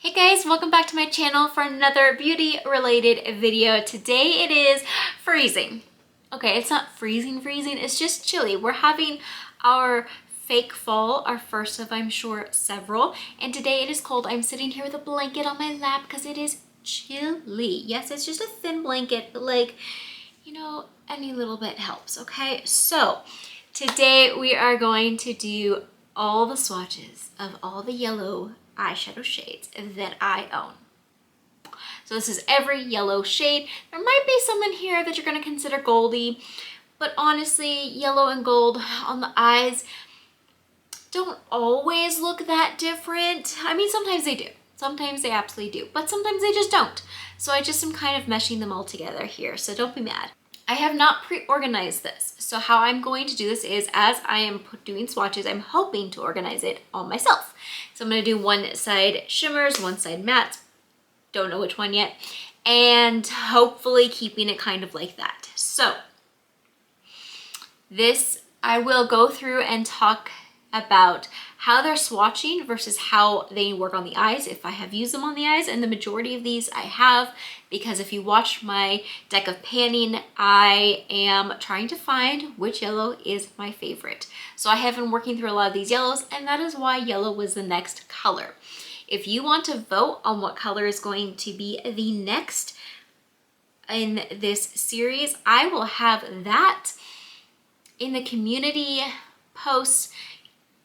Hey guys, welcome back to my channel for another beauty related video. Today it is freezing. Okay, it's not freezing, it's just chilly. We're having our fake fall, our first of I'm sure several, and today it is cold. I'm sitting here with a blanket on my lap because it is chilly. Yes, it's just a thin blanket, but like, you know, any little bit helps, okay? So today we are going to do all the swatches of all the yellow eyeshadow shades that I own. So this is every yellow shade. There might be some in here that you're going to consider goldy, but honestly, yellow and gold on the eyes don't always look that different. I mean, sometimes they do. Sometimes they absolutely do, but sometimes they just don't. So I just am kind of meshing them all together here, so don't be mad. I have not pre-organized this. So how I'm going to do this is, as I am doing swatches, I'm hoping to organize it all myself. So I'm gonna do one side shimmers, one side mattes, don't know which one yet, and hopefully keeping it kind of like that. So this, I will go through and talk about how they're swatching versus how they work on the eyes, if I have used them on the eyes, and the majority of these I have, because if you watch my deck of panning, I am trying to find which yellow is my favorite. So I have been working through a lot of these yellows, and that is why yellow was the next color. If you want to vote on what color is going to be the next in this series, I will have that in the community post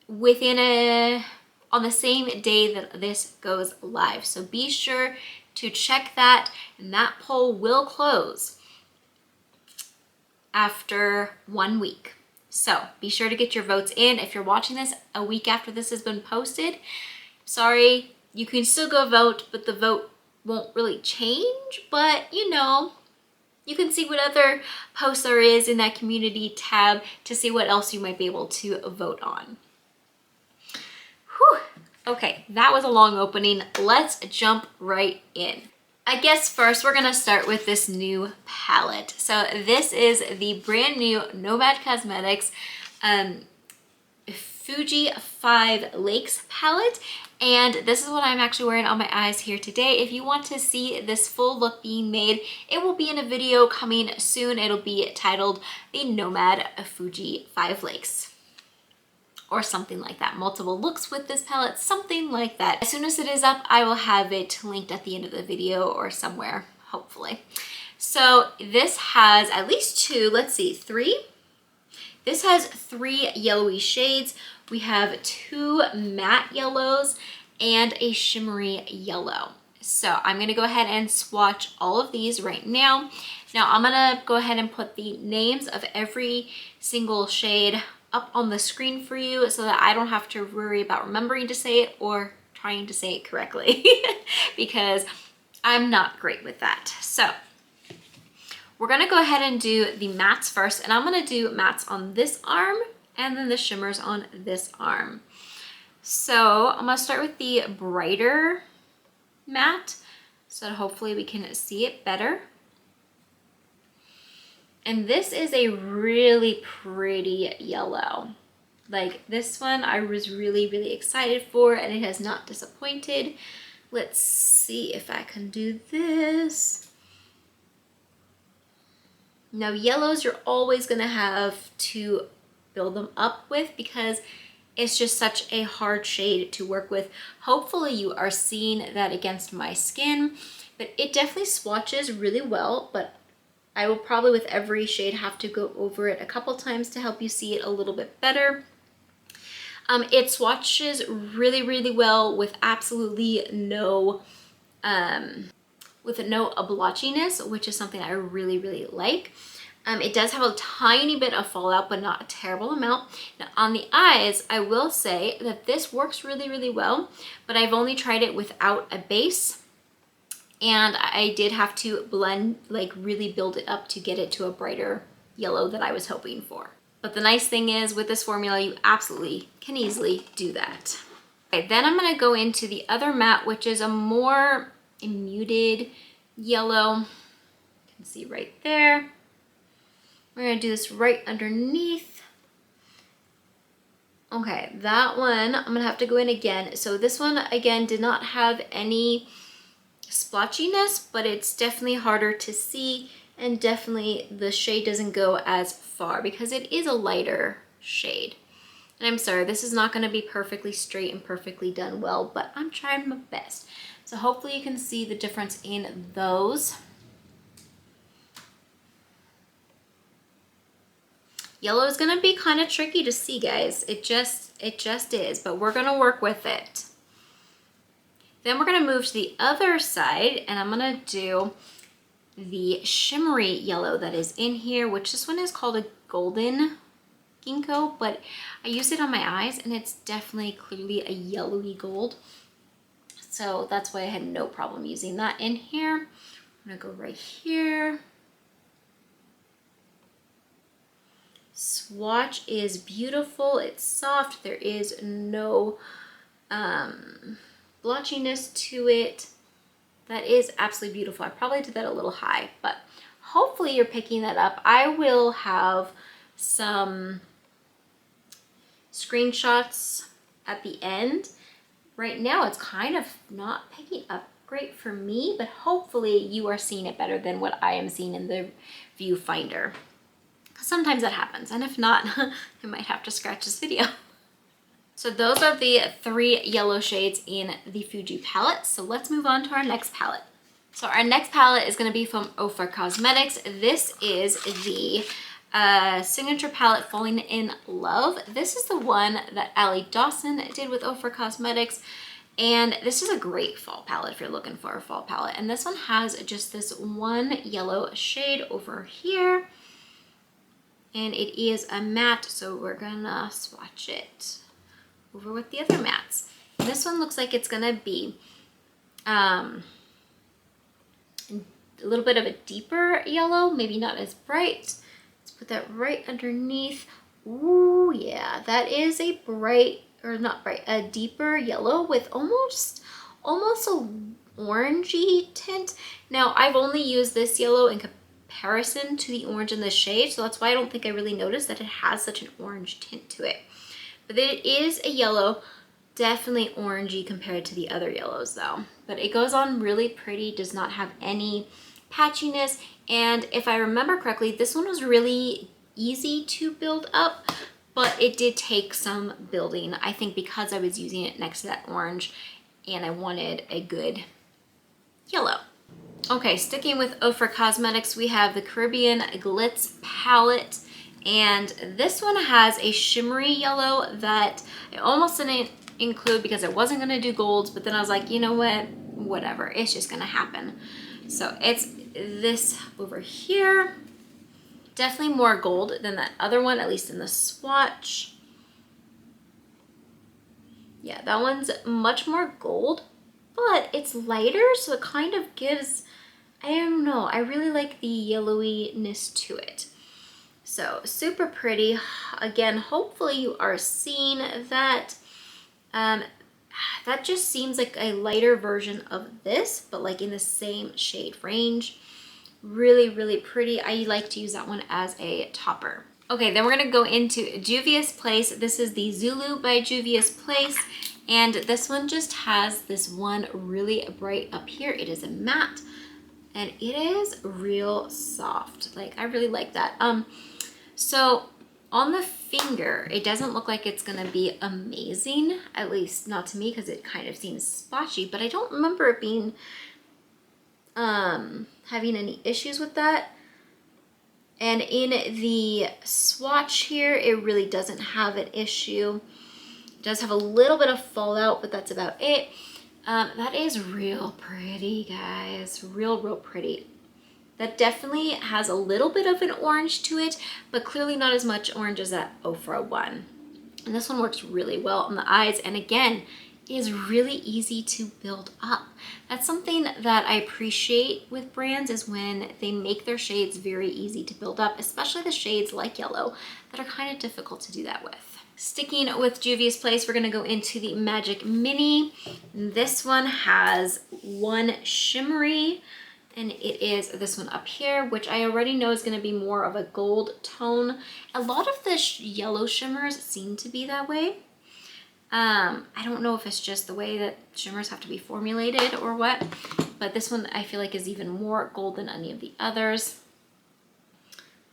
on the same day that this goes live. So be sure to check that, and that poll will close after 1 week. So be sure to get your votes in. If you're watching this a week after this has been posted, sorry, you can still go vote, but the vote won't really change, but you know, you can see what other posts there is in that community tab to see what else you might be able to vote on. Whew. Okay, that was a long opening. Let's jump right in. I guess first we're gonna start with this new palette. So this is the brand new Nomad Cosmetics Fuji 5 Lakes palette, and this is what I'm actually wearing on my eyes here today. If you want to see this full look being made, it will be in a video coming soon. It'll be titled the Nomad Fuji 5 Lakes, or something like that. Multiple looks with this palette, something like that. As soon as it is up, I will have it linked at the end of the video or somewhere, hopefully. So this has at least two, let's see, three? This has 3 yellowy shades. We have 2 matte yellows and a shimmery yellow. So I'm gonna go ahead and swatch all of these right now. Now I'm gonna go ahead and put the names of every single shade up on the screen for you so that I don't have to worry about remembering to say it or trying to say it correctly because I'm not great with that. So we're gonna go ahead and do the mattes first, and I'm gonna do mattes on this arm and then the shimmers on this arm. So I'm gonna start with the brighter matte so that hopefully we can see it better. And this is a really pretty yellow. Like this one I was really excited for, and it has not disappointed. Let's see if I can do this. Now yellows you're always gonna have to build them up with because it's just such a hard shade to work with. Hopefully you are seeing that against my skin, but it definitely swatches really well, but I will probably with every shade have to go over it a couple times to help you see it a little bit better. It swatches really well with absolutely no blotchiness, which is something I really like. It does have a tiny bit of fallout, but not a terrible amount. Now on the eyes, I will say that this works really well, but I've only tried it without a base, and I did have to blend, like really build it up to get it to a brighter yellow that I was hoping for. But the nice thing is with this formula, you absolutely can easily do that. Okay, then I'm gonna go into the other matte, which is a more muted yellow. You can see right there. We're gonna do this right underneath Okay, that one, I'm gonna have to go in again. So this one, again, did not have any splotchiness, but it's definitely harder to see, and definitely the shade doesn't go as far because it is a lighter shade. And I'm sorry, this is not gonna be perfectly straight and perfectly done well, but I'm trying my best. So hopefully you can see the difference in those. Yellow is gonna be kind of tricky to see, guys. It just is, but we're gonna work with it. Then we're gonna move to the other side, and I'm gonna do the shimmery yellow that is in here, which this one is called a golden ginkgo, but I used it on my eyes and it's definitely clearly a yellowy gold. So that's why I had no problem using that in here. I'm gonna go right here. Swatch is beautiful, it's soft, there is no blotchiness to it. That is absolutely beautiful. I probably did that a little high, but hopefully you're picking that up. I will have some screenshots at the end. Right now it's kind of not picking up great for me, but hopefully you are seeing it better than what I am seeing in the viewfinder. Sometimes that happens, and if not, I might have to scratch this video. So those are the 3 yellow shades in the Fuji palette. So let's move on to our next palette. So our next palette is going to be from Ofra Cosmetics. This is the signature palette, Falling in Love. This is the one that Allie Dawson did with Ofra Cosmetics. And this is a great fall palette if you're looking for a fall palette. And this one has just this one yellow shade over here. And it is a matte, so we're gonna swatch it over with the other mattes. And this one looks like it's gonna be a little bit of a deeper yellow, maybe not as bright. Let's put that right underneath. Ooh, yeah, that is a bright, or not bright, a deeper yellow with almost a orangey tint. Now, I've only used this yellow in comparison to the orange in the shade, so that's why I don't think I really noticed that it has such an orange tint to it. But it is a yellow, definitely orangey compared to the other yellows though. But it goes on really pretty, does not have any patchiness, and if I remember correctly, this one was really easy to build up, but it did take some building, I think because I was using it next to that orange and I wanted a good yellow. Okay, sticking with Ofra Cosmetics, we have the Caribbean Glitz palette, and this one has a shimmery yellow that I almost didn't include because I wasn't gonna do golds, but then I was like, you know what, whatever, it's just gonna happen. So it's this over here, definitely more gold than that other one, at least in the swatch. Yeah, that one's much more gold, but it's lighter, so it kind of gives, I don't know, I really like the yellowiness to it. So super pretty. Again, hopefully you are seeing that. That just seems like a lighter version of this, but like in the same shade range. Really, really pretty. I like to use that one as a topper. Okay, then we're gonna go into Juvia's Place. This is the Zulu by Juvia's Place. And this one just has this one really bright up here. It is a matte and it is real soft. Like, I really like that. So on the finger, it doesn't look like it's gonna be amazing, at least not to me, because it kind of seems splotchy, but I don't remember it being, having any issues with that. And in the swatch here, it really doesn't have an issue. It does have a little bit of fallout, but that's about it. That is real pretty, guys. Real, real pretty. That definitely has a little bit of an orange to it, but clearly not as much orange as that Ofra one. And this one works really well on the eyes, and again, is really easy to build up. That's something that I appreciate with brands, is when they make their shades very easy to build up, especially the shades like yellow that are kind of difficult to do that with. Sticking with Juvia's Place, we're gonna go into the Magic Mini. This one has one shimmery, and it is this one up here, which I already know is gonna be more of a gold tone. A lot of the yellow shimmers seem to be that way. I don't know if it's just the way that shimmers have to be formulated or what, but this one I feel like is even more gold than any of the others.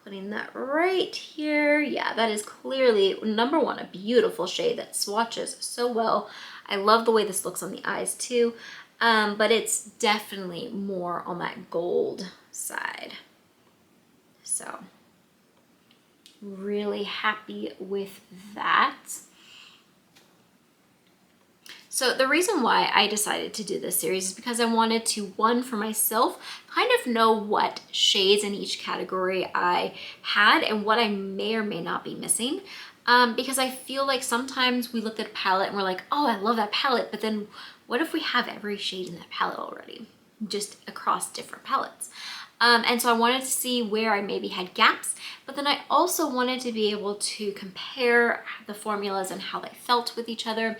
Putting that right here. Yeah, that is clearly, number one, a beautiful shade that swatches so well. I love the way this looks on the eyes too, but it's definitely more on that gold side. So really happy with that. So the reason why I decided to do this series is because I wanted to, one, for myself, kind of know what shades in each category I had and what I may or may not be missing. Because I feel like sometimes we look at a palette and we're like, oh, I love that palette, but then what if we have every shade in that palette already, just across different palettes? And so I wanted to see where I maybe had gaps, but then I also wanted to be able to compare the formulas and how they felt with each other,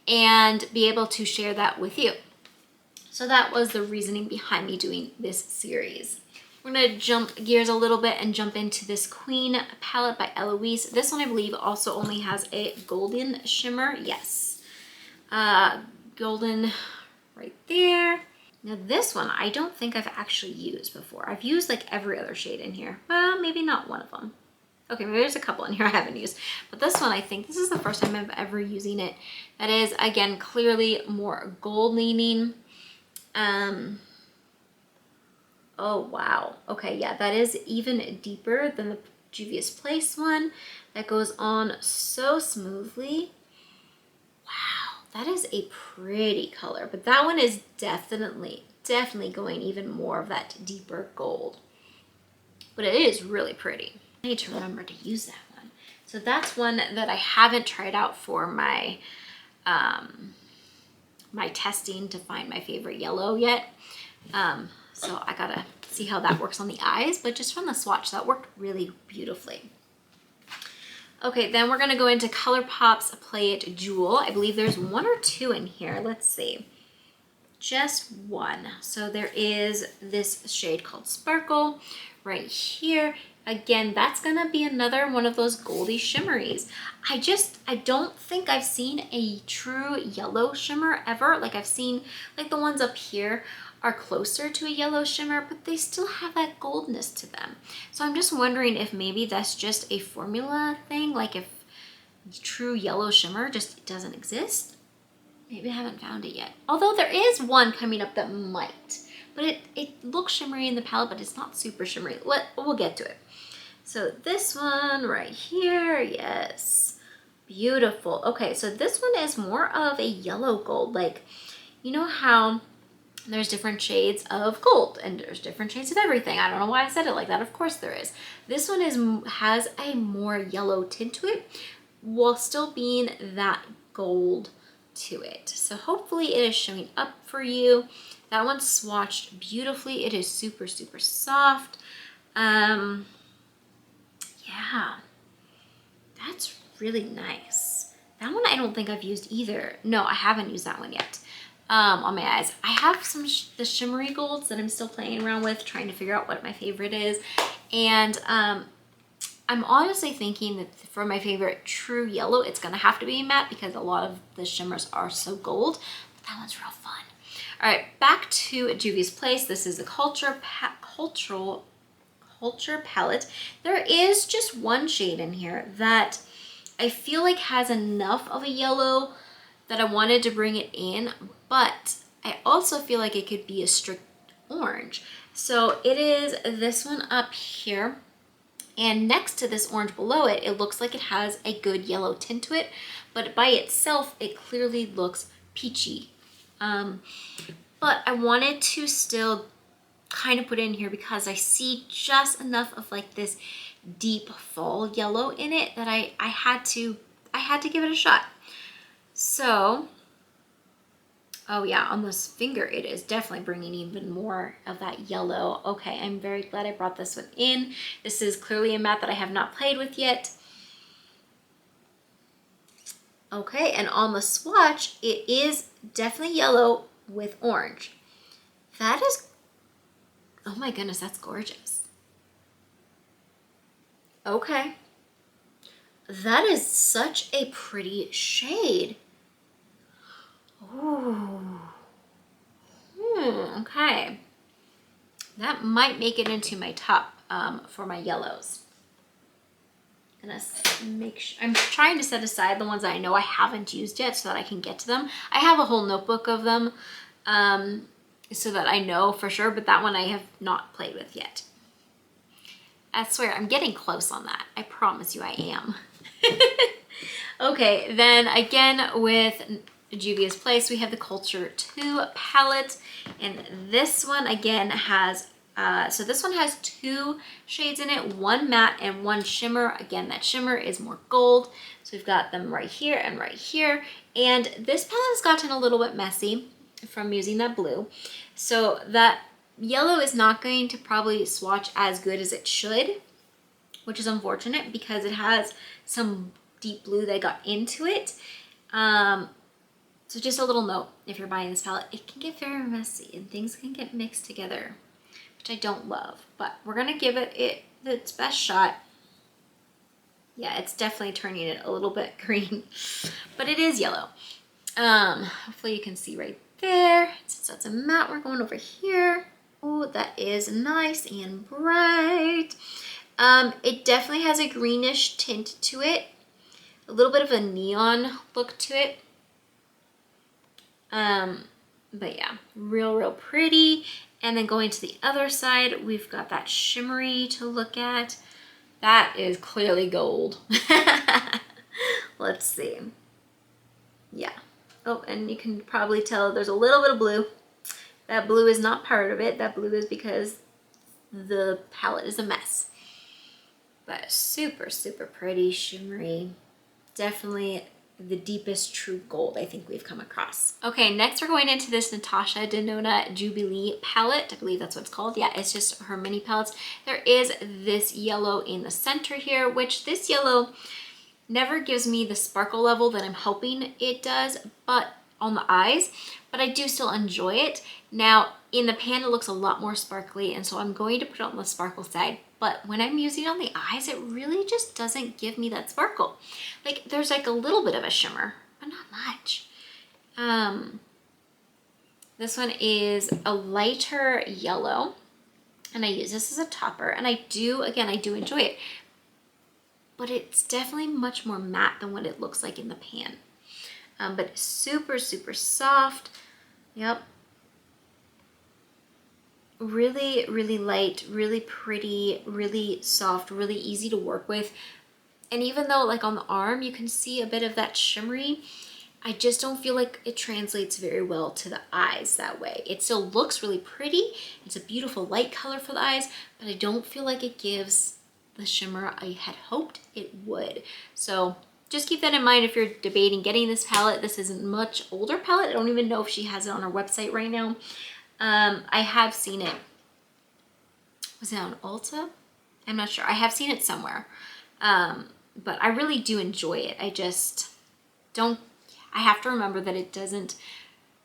and be able to share that with you. So that was the reasoning behind me doing this series. We're gonna jump gears a little bit and jump into this Queen palette by Eloise. This one I believe also only has a golden shimmer. Yes, golden right there. Now this one I don't think I've actually used before. I've used like every other shade in here. Well, maybe not one of them. Okay, maybe there's a couple in here I haven't used, but this one, I think this is the first time I'm ever using it. That is, again, clearly more gold leaning. Oh, wow. Okay, yeah, that is even deeper than the Juvia's Place one. That goes on so smoothly. Wow, that is a pretty color, but that one is definitely going even more of that deeper gold. But it is really pretty. I need to remember to use that one. So that's one that I haven't tried out for my my testing to find my favorite yellow yet. So I gotta see how that works on the eyes, but just from the swatch, that worked really beautifully. Okay, then we're gonna go into ColourPop's Play It Jewel. I believe there's one or two in here. Let's see. Just one. So there is this shade called Sparkle right here. Again, that's gonna be another one of those goldy shimmeries. I don't think I've seen a true yellow shimmer ever. Like I've seen, like the ones up here are closer to a yellow shimmer, but they still have that goldness to them. So I'm just wondering if maybe that's just a formula thing, like if true yellow shimmer just doesn't exist. Maybe I haven't found it yet. Although there is one coming up that might, but it looks shimmery in the palette, but it's not super shimmery. We'll get to it. So this one right here, yes, beautiful. Okay, so this one is more of a yellow gold. Like, you know how there's different shades of gold and there's different shades of everything. I don't know why I said it like that. Of course there is. This one has a more yellow tint to it while still being that gold to it. So hopefully it is showing up for you. That one's swatched beautifully. It is super, super soft. Yeah, that's really nice. That one I don't think I've used either. No, I haven't used that one yet on my eyes. I have some the shimmery golds that I'm still playing around with, trying to figure out what my favorite is. And I'm honestly thinking that for my favorite true yellow, it's gonna have to be matte because a lot of the shimmers are so gold. But that one's real fun. All right, back to Juvia's Place. This is the Culture palette. There is just one shade in here that I feel like has enough of a yellow that I wanted to bring it in, but I also feel like it could be a strict orange. So it is this one up here, and next to this orange below it, it looks like it has a good yellow tint to it, but by itself, it clearly looks peachy. But I wanted to still kind of put it in here because I see just enough of like this deep fall yellow in it that I had to give it a shot. So, oh yeah, on this finger, it is definitely bringing even more of that yellow. Okay, I'm very glad I brought this one in. This is clearly a matte that I have not played with yet. Okay, and on the swatch, it is definitely yellow with orange. That is, oh my goodness, that's gorgeous. Okay. That is such a pretty shade. Ooh. Okay. That might make it into my top for my yellows. I'm trying to set aside the ones that I know I haven't used yet so that I can get to them. I have a whole notebook of them so that I know for sure, but that one I have not played with yet. I swear, I'm getting close on that. I promise you I am. Okay, then again with Juvia's Place, we have the Culture 2 palette, and this one again has, so this one has 2 shades in it, one matte and one shimmer. Again, that shimmer is more gold. So we've got them right here and right here. And this palette has gotten a little bit messy from using that blue. So that yellow is not going to probably swatch as good as it should, which is unfortunate because it has some deep blue that got into it. So just a little note, if you're buying this palette, it can get very messy and things can get mixed together, which I don't love, but we're gonna give it its best shot. Yeah, it's definitely turning it a little bit green, but it is yellow. Hopefully you can see right there. Since that's a matte, we're going over here. Oh, that is nice and bright. It definitely has a greenish tint to it, a little bit of a neon look to it. But yeah, real pretty. And then going to the other side, we've got that shimmery to look at. That is clearly gold. Let's see. Yeah. Oh, and you can probably tell there's a little bit of blue. That blue is not part of it. That blue is because the palette is a mess. But super pretty, shimmery. Definitely the deepest true gold I think we've come across. Okay, next we're going into this Natasha Denona Jubilee palette. I believe that's what it's called. Yeah, it's just her mini palettes. There is this yellow in the center here, which this yellow never gives me the sparkle level that I'm hoping it does, but on the eyes, but I do still enjoy it. Now, in the pan, it looks a lot more sparkly, and so I'm going to put it on the sparkle side. But when I'm using it on the eyes, it really just doesn't give me that sparkle. Like, there's like a little bit of a shimmer, but not much. This one is a lighter yellow, and I use this as a topper, and I do enjoy it. But it's definitely much more matte than what it looks like in the pan. But super soft. Yep. Really light, really pretty, really soft, really easy to work with. And even though like on the arm, you can see a bit of that shimmery, I just don't feel like it translates very well to the eyes that way. It still looks really pretty. It's a beautiful light color for the eyes, but I don't feel like it gives the shimmer I had hoped it would. So just keep that in mind if you're debating getting this palette. This is a much older palette. I don't even know if she has it on her website right now. I have seen it. Was it on Ulta? I'm not sure. I have seen it somewhere. But I really do enjoy it. I just don't, I have to remember that it doesn't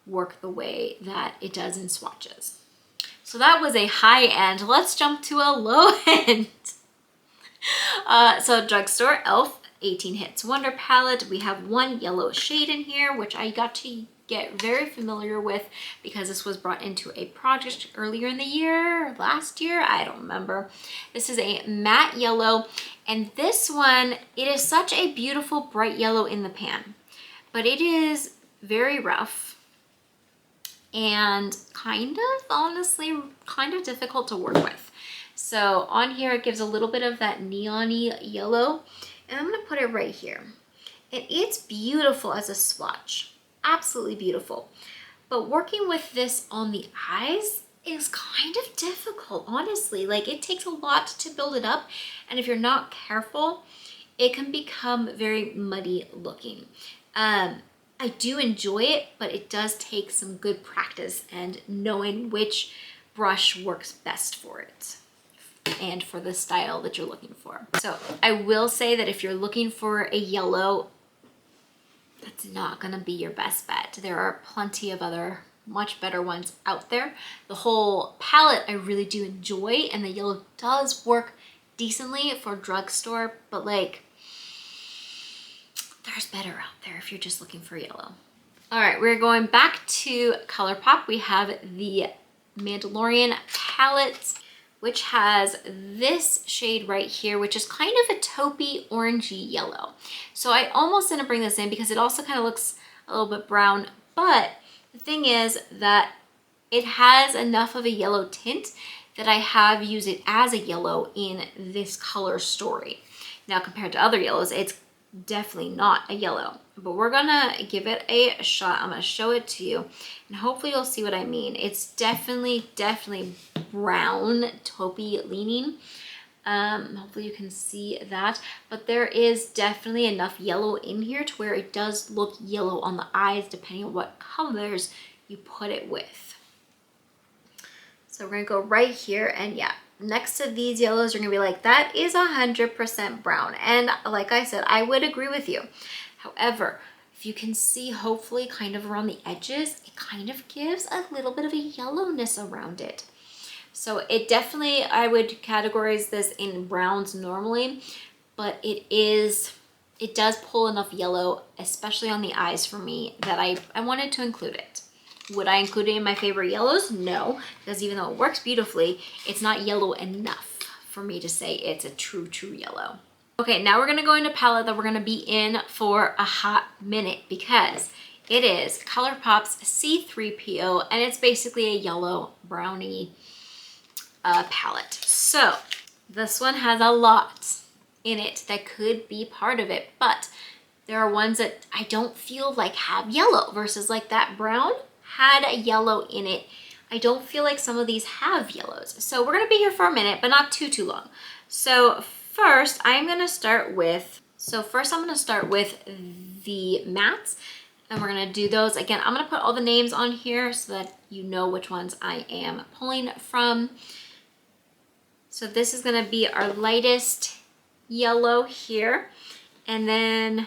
work the way that it does in swatches. So that was a high end. Let's jump to a low end. So drugstore elf 18 Hits Wonder palette. We have one yellow shade in here, which I got to get very familiar with because this was brought into a project earlier in the year, last year, I don't remember. This is a matte yellow, and this one, it is such a beautiful bright yellow in the pan, but it is very rough and honestly, kind of difficult to work with. So on here, it gives a little bit of that neon-y yellow, and I'm gonna put it right here. And it's beautiful as a swatch. Absolutely beautiful. But working with this on the eyes is kind of difficult, honestly. Like, it takes a lot to build it up, and if you're not careful, it can become very muddy looking. I do enjoy it, but it does take some good practice and knowing which brush works best for it and for the style that you're looking for. So I will say that if you're looking for a yellow, that's not gonna be your best bet. There are plenty of other much better ones out there. The whole palette I really do enjoy, and the yellow does work decently for drugstore, but like, there's better out there if you're just looking for yellow. All right, we're going back to ColourPop. We have the Mandalorian palette, which has this shade right here, which is kind of a taupey orangey yellow. So I almost didn't bring this in because it also kind of looks a little bit brown, but the thing is that it has enough of a yellow tint that I have used it as a yellow in this color story. Now, compared to other yellows, it's definitely not a yellow, but we're gonna give it a shot. I'm gonna show it to you and hopefully you'll see what I mean. It's definitely brown taupey leaning. Hopefully you can see that, but there is definitely enough yellow in here to where it does look yellow on the eyes depending on what colors you put it with. So we're gonna go right here, and yeah, next to these yellows, you're gonna be like, that is 100% brown. And like I said, I would agree with you. However, if you can see, hopefully kind of around the edges, it kind of gives a little bit of a yellowness around it. So it definitely, I would categorize this in browns normally, but it does pull enough yellow, especially on the eyes for me, that I wanted to include it. Would I include it in my favorite yellows? No, because even though it works beautifully, it's not yellow enough for me to say it's a true yellow. Okay, now we're gonna go into a palette that we're gonna be in for a hot minute because it is ColourPop's C3PO, and it's basically a yellow brownie palette. So this one has a lot in it that could be part of it, but there are ones that I don't feel like have yellow versus like that brown had a yellow in it. I don't feel like some of these have yellows. So we're gonna be here for a minute, but not too long. So first I'm gonna start with the mattes, and we're gonna do those. Again, I'm gonna put all the names on here so that you know which ones I am pulling from. So this is gonna be our lightest yellow here. And then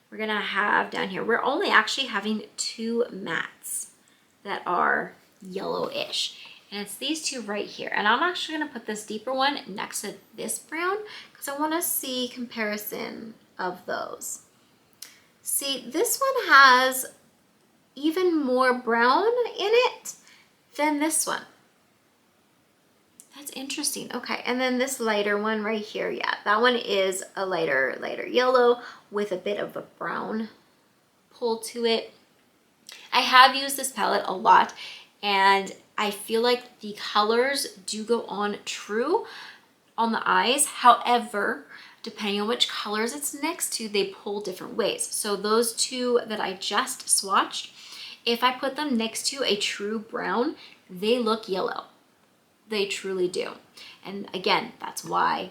we're gonna have down here, we're only actually having 2 mattes that are yellowish. And it's these 2 right here. And I'm actually gonna put this deeper one next to this brown because I wanna see comparison of those. See, this one has even more brown in it than this one. That's interesting. Okay, and then this lighter one right here, yeah, that one is a lighter yellow with a bit of a brown pull to it. I have used this palette a lot, and I feel like the colors do go on true on the eyes. However, depending on which colors it's next to, they pull different ways. So those 2 that I just swatched, if I put them next to a true brown, they look yellow. They truly do. And again, that's why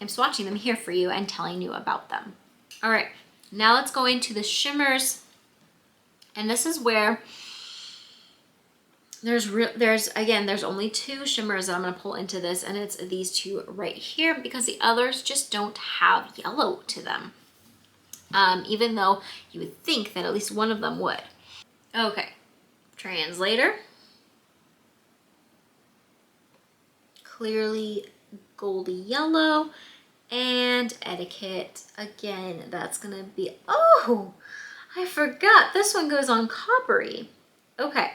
I'm swatching them here for you and telling you about them. All right, now let's go into the shimmers. And this is where there's only 2 shimmers that I'm gonna pull into this, and it's these 2 right here because the others just don't have yellow to them. Even though you would think that at least one of them would. Okay, translator. Clearly goldy yellow, and etiquette. Again, that's gonna be, oh, I forgot, this one goes on coppery. Okay,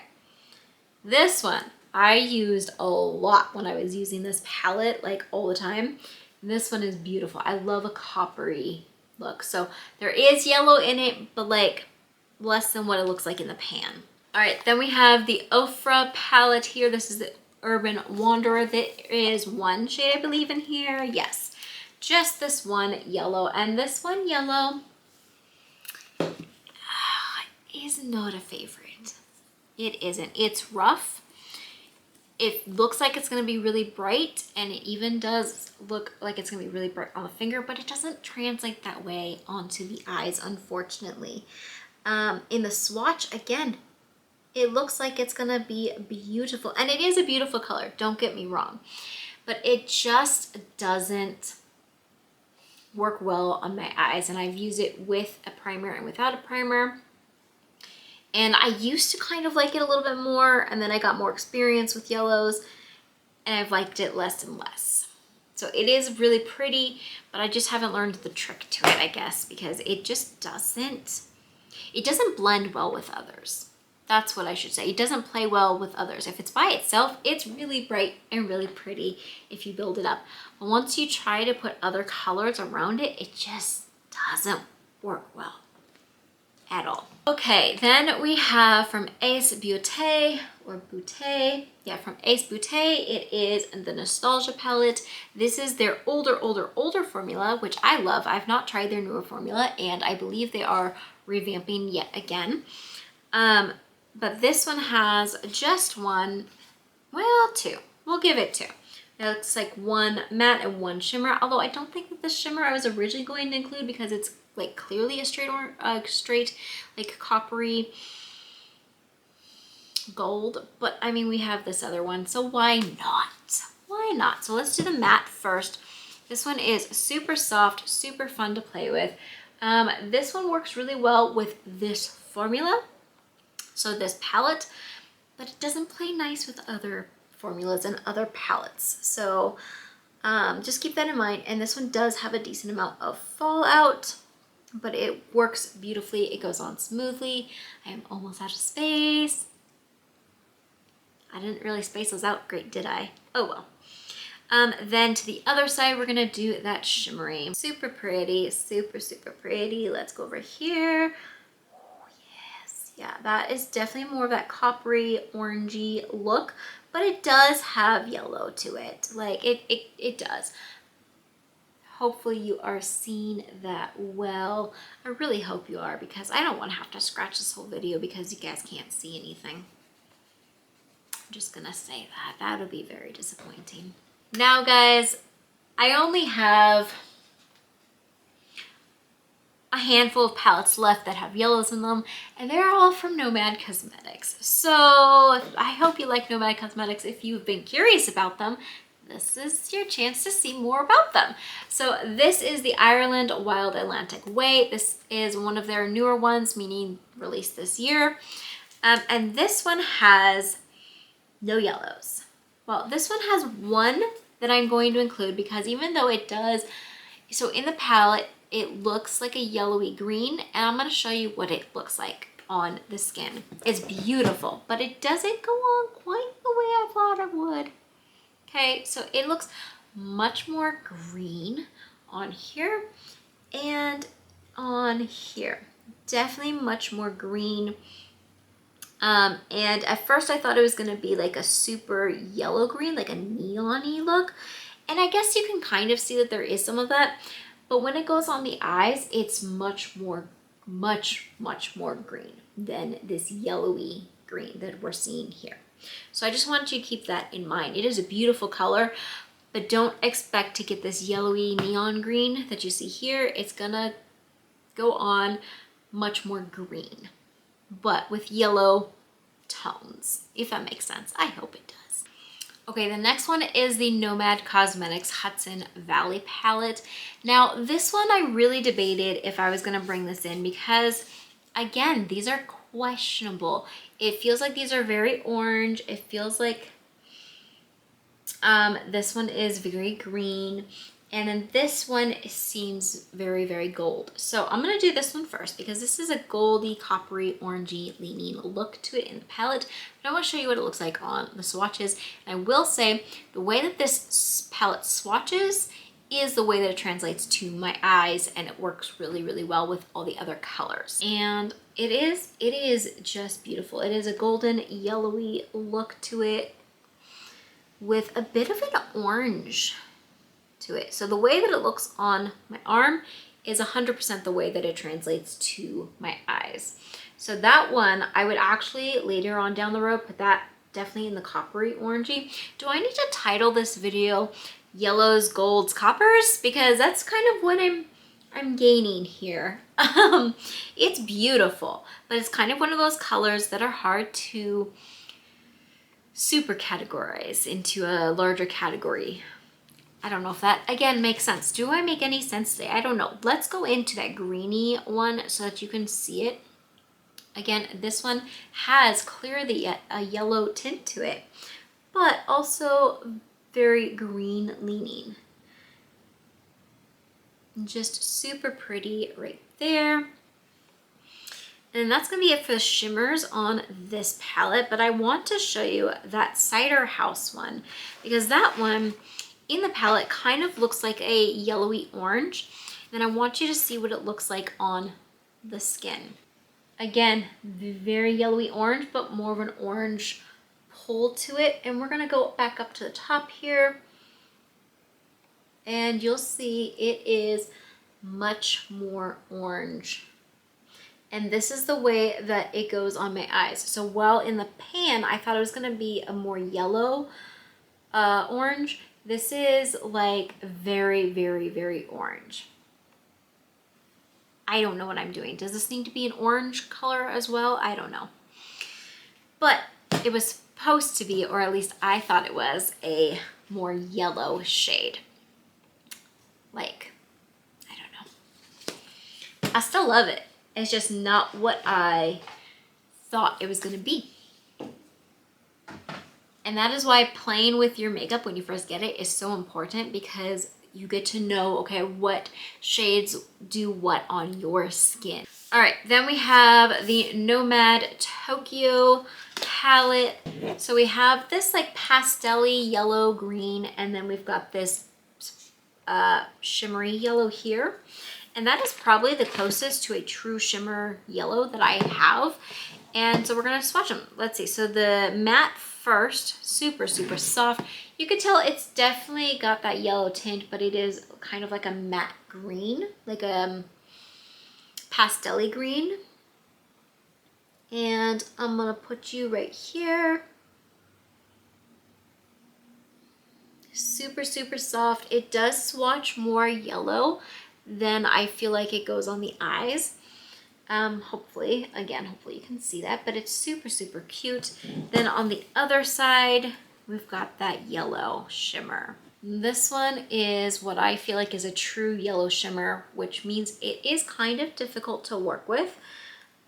this one I used a lot when I was using this palette, like all the time. This one is beautiful. I love a coppery look. So there is yellow in it, but like less than what it looks like in the pan. All right, then we have the Ofra palette here. This is the Urban Wanderer. There is 1 shade, I believe, in here. Yes, just this one yellow. And this one yellow is not a favorite. It isn't. It's rough. It looks like it's going to be really bright, and it even does look like it's going to be really bright on the finger, but it doesn't translate that way onto the eyes, unfortunately. In the swatch, again, it looks like it's gonna be beautiful, and it is a beautiful color, don't get me wrong, but it just doesn't work well on my eyes. And I've used it with a primer and without a primer, and I used to kind of like it a little bit more, and then I got more experience with yellows and I've liked it less and less. So it is really pretty, but I just haven't learned the trick to it, I guess, because it just doesn't It doesn't blend well with others. That's what I should say. It doesn't play well with others. If it's by itself, it's really bright and really pretty if you build it up. But once you try to put other colors around it, it just doesn't work well at all. Okay, then we have from Ace Beauté, or Beauté, yeah, from Ace Beauté, it is the Nostalgia palette. This is their older formula, which I love. I've not tried their newer formula, and I believe they are revamping yet again. But this one has just one, well, two. We'll give it two. It looks like one matte and one shimmer, although I don't think that the shimmer I was originally going to include because it's like clearly a straight like coppery gold. But I mean, we have this other one, so why not? Why not? So let's do the matte first. This one is super soft, super fun to play with. This one works really well with this formula, so this palette, but it doesn't play nice with other formulas and other palettes. So just keep that in mind. And this one does have a decent amount of fallout, but it works beautifully. It goes on smoothly. I am almost out of space. I didn't really space those out great, did I? Oh well. Then to the other side, we're gonna do that shimmery. Super pretty, super pretty. Let's go over here. Oh, yes, yeah, that is definitely more of that coppery, orangey look, but it does have yellow to it. Like it does. Hopefully you are seeing that well. I really hope you are, because I don't want to have to scratch this whole video because you guys can't see anything. I'm just gonna say that. That would be very disappointing. Now guys, I only have a handful of palettes left that have yellows in them, and they're all from Nomad Cosmetics. So I hope you like Nomad Cosmetics. If you've been curious about them, this is your chance to see more about them. So this is the Ireland Wild Atlantic Way. This is one of their newer ones, meaning released this year. And this one has no yellows. Well, this one has one that I'm going to include, because even though it does, so in the palette, it looks like a yellowy green, and I'm going to show you what it looks like on the skin. It's beautiful, but it doesn't go on quite the way I thought it would. Okay, so it looks much more green on here and on here. Definitely much more green. And at first I thought it was going to be like a super yellow green, like a neon-y look. And I guess you can kind of see that there is some of that. But when it goes on the eyes, it's much more green than this yellowy green that we're seeing here. So I just want you to keep that in mind. It is a beautiful color, but don't expect to get this yellowy neon green that you see here. It's gonna go on much more green, but with yellow tones, if that makes sense. I hope it does. Okay, the next one is the Nomad Cosmetics Hudson Valley palette. Now, this one I really debated if I was gonna bring this in, because again, these are questionable. It feels like these are very orange. It feels like this one is very green, and then this one seems very gold. So I'm gonna do this one first, because this is a goldy, coppery, orangey leaning look to it in the palette. But I want to show you what it looks like on the swatches. And I will say the way that this palette swatches is the way that it translates to my eyes, and it works really well with all the other colors. And it is just beautiful. It is a golden yellowy look to it with a bit of an orange to it. So the way that it looks on my arm is 100% the way that it translates to my eyes. So that one, I would actually later on down the road put that definitely in the coppery orangey. Do I need to title this video Yellows, Golds, Coppers? Because that's kind of what I'm gaining here. It's beautiful, but it's kind of one of those colors that are hard to super categorize into a larger category. I don't know if that, again, makes sense. Do I make any sense today? I don't know. Let's go into that greeny one so that you can see it. Again, this one has clearly a yellow tint to it, but also very green leaning. Just super pretty right there. And that's gonna be it for the shimmers on this palette, but I want to show you that Cider House one because that one in the palette kind of looks like a yellowy orange. And I want you to see what it looks like on the skin. Again, very yellowy orange, but more of an orange pull to it. And we're gonna go back up to the top here and you'll see it is much more orange. And this is the way that it goes on my eyes. So while in the pan, I thought it was gonna be a more yellow orange, this is like very, very, very orange. I don't know what I'm doing. Does this need to be an orange color as well? I don't know. But it was supposed to be, or at least I thought it was, a more yellow shade. Like, I don't know. I still love it. It's just not what I thought it was gonna be. And that is why playing with your makeup when you first get it is so important, because you get to know, okay, what shades do what on your skin. All right, then we have the Nomad Tokyo palette. So we have this like pastel-y yellow green, and then we've got this shimmery yellow here. And that is probably the closest to a true shimmer yellow that I have. And so we're gonna swatch them. Let's see, so the matte first, super, super soft. You could tell it's definitely got that yellow tint, but it is kind of like a matte green, like a pastel-y green. And I'm gonna put you right here. Super, super soft. It does swatch more yellow than I feel like it goes on the eyes. Hopefully you can see that, but it's super, super cute. Then on the other side, we've got that yellow shimmer. This one is what I feel like is a true yellow shimmer, which means it is kind of difficult to work with,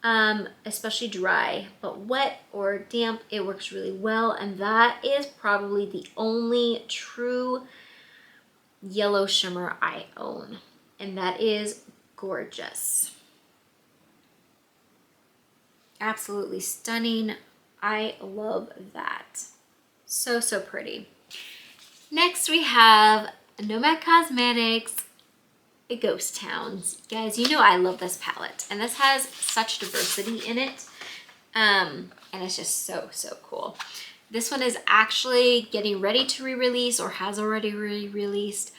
especially dry, but wet or damp, it works really well. And that is probably the only true yellow shimmer I own. And that is gorgeous. Absolutely stunning. I love that. So, so pretty. Next we have Nomad Cosmetics Ghost Towns. Guys, you know I love this palette, and this has such diversity in it. And it's just so, so cool. This one is actually getting ready to re-release, or has already re-released.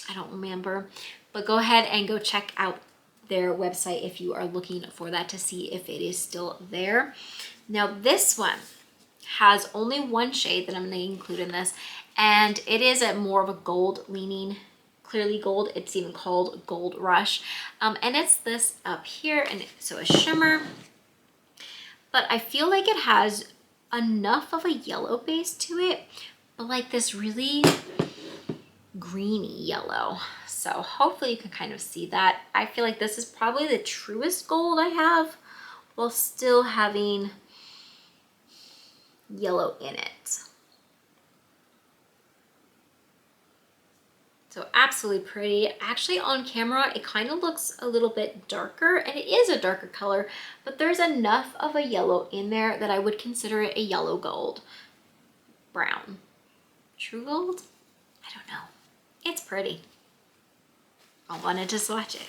I don't remember, but go ahead and go check out their website if you are looking for that to see if it is still there. Now this one has only one shade that I'm going to include in this, and it is a more of a gold leaning, clearly gold. It's even called Gold Rush, and it's this up here, and so a shimmer, but I feel like it has enough of a yellow base to it, but like this really greeny yellow. So hopefully you can kind of see that. I feel like this is probably the truest gold I have while still having yellow in it. So absolutely pretty. Actually on camera, it kind of looks a little bit darker, and it is a darker color, but there's enough of a yellow in there that I would consider it a yellow gold. Brown. True gold? I don't know. It's pretty. I wanted to swatch it.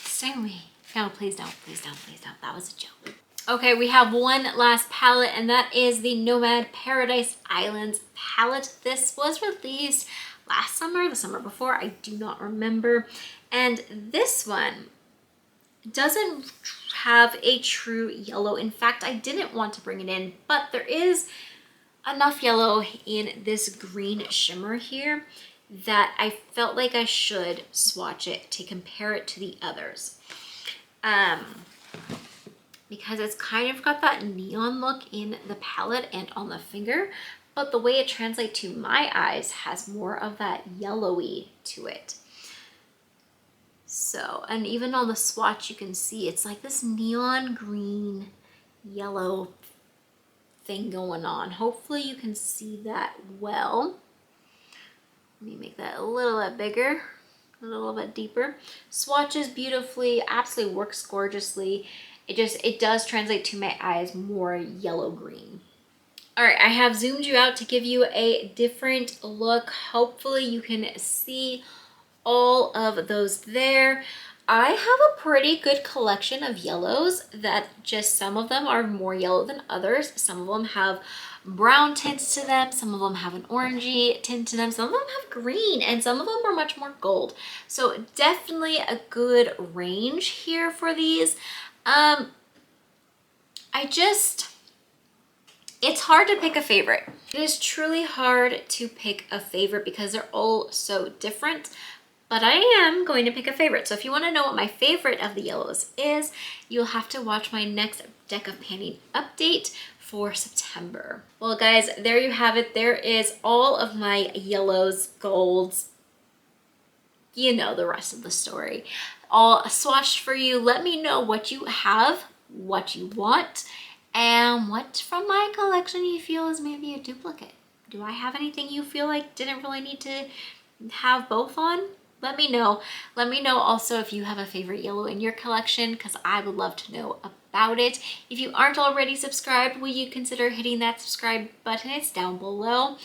Stay with me. No, please don't, please don't, please don't. That was a joke. Okay, we have one last palette, and that is the Nomad Paradise Islands palette. This was released last summer, the summer before, I do not remember. And this one doesn't have a true yellow. In fact, I didn't want to bring it in, but there is enough yellow in this green shimmer here that I felt like I should swatch it to compare it to the others. Because it's kind of got that neon look in the palette and on the finger, but the way it translates to my eyes has more of that yellowy to it. So, and even on the swatch, you can see it's like this neon green yellow thing going on. Hopefully you can see that well. Let me make that a little bit bigger, a little bit deeper. Swatches beautifully, absolutely works gorgeously. it does translate to my eyes more yellow-green. All right, I have zoomed you out to give you a different look. Hopefully you can see all of those there. I have a pretty good collection of yellows that just some of them are more yellow than others. Some of them have brown tints to them. Some of them have an orangey tint to them. Some of them have green and some of them are much more gold. So definitely a good range here for these. It's hard to pick a favorite. It is truly hard to pick a favorite because they're all so different, but I am going to pick a favorite. So if you want to know what my favorite of the yellows is, you'll have to watch my next deck of panning update for September. Well guys, there you have it. There is all of my yellows, golds, you know the rest of the story, all swatched for you. Let me know what you have, what you want, and what from my collection you feel is maybe a duplicate. Do I have anything you feel like didn't really need to have both on? Let me know. Let me know also if you have a favorite yellow in your collection, because I would love to know about it. If you aren't already subscribed, will you consider hitting that subscribe button? It's down below.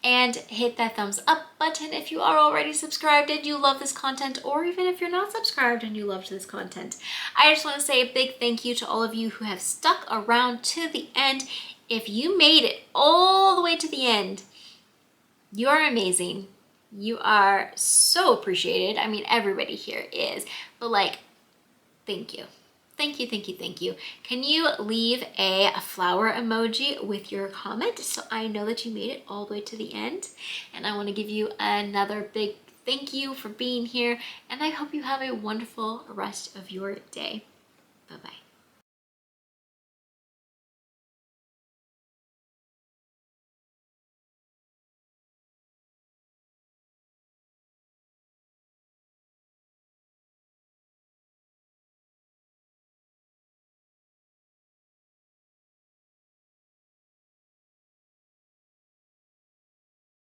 And hit that thumbs up button if you are already subscribed and you love this content, or even if you're not subscribed and you loved this content. I just want to say a big thank you to all of you who have stuck around to the end. If you made it all the way to the end, you are amazing. You are so appreciated. I mean, everybody here is, but like, thank you. Thank you, thank you, thank you. Can you leave a flower emoji with your comment so I know that you made it all the way to the end? And I want to give you another big thank you for being here, and I hope you have a wonderful rest of your day. Bye-bye.